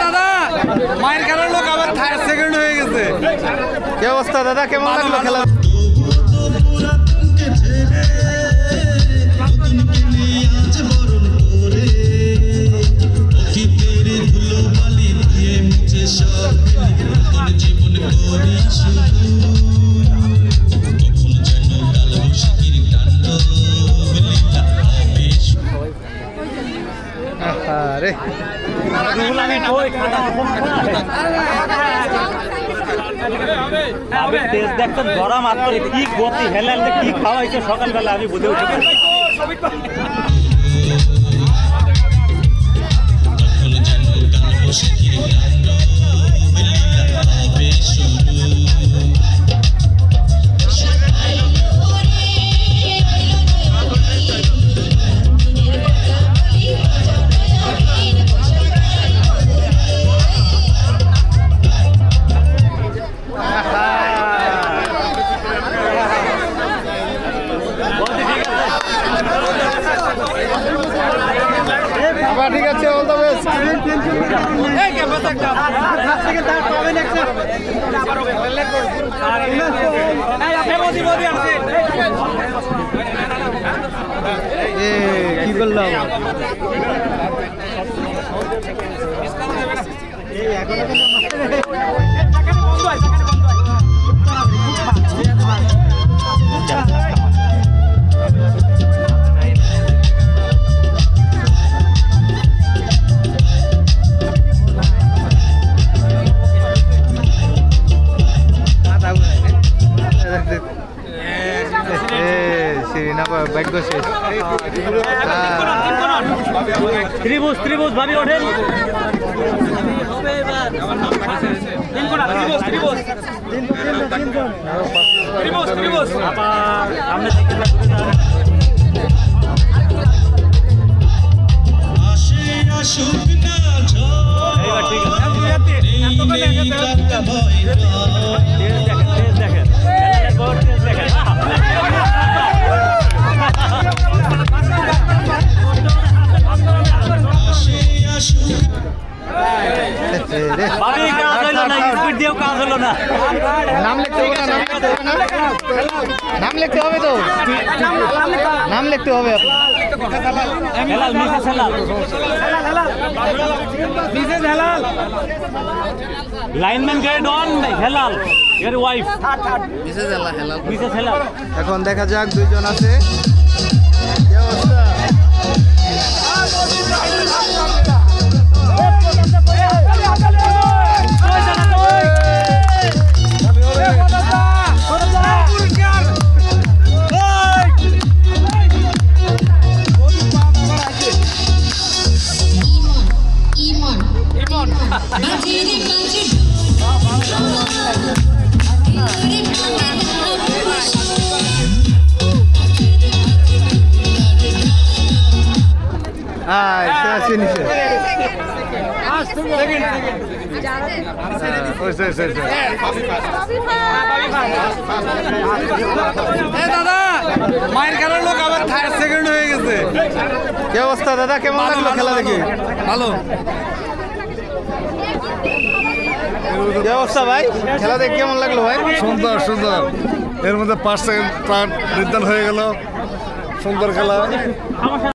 দাদা মায়ের খেলার লোক আবার থার্ড সেকেন্ড হয়ে গেছে। কি অবস্থা দাদা, কেমন লাগলো খেলা? আরে দেখছেন ধরা মাত্র কি গতি হেলাল কি খাওয়াইছে সকালবেলা আমি বুঝে উঠি। ঠিক আছে, অল দ্য বেস্ট। কি করলাম ভাগ্য শেষ। ত্রিভুজ ত্রিভুজ ভাবি ওঠেন। নাম লিখতে হবে তো, নাম লিখতে হবে। লাইনম্যান গ্রেড অন হেলাল এর ওয়াইফ মিসেস হেলাল। এখন দেখা যাক দুইজন আছে। কি অবস্থা? দাদা মায়ের খেলার লোক আবার থার্ড সেকেন্ড হয়ে গেছে। কি অবস্থা দাদা, কেমন লাগলো খেলা দেখে? ভালো। কি অবস্থা ভাই, খেলা দেখে কেমন লাগলো ভাই? সুন্দর সুন্দর, এর মধ্যে 5 সেকেন্ড নির্ধারণ হয়ে গেল। সুন্দর খেলা।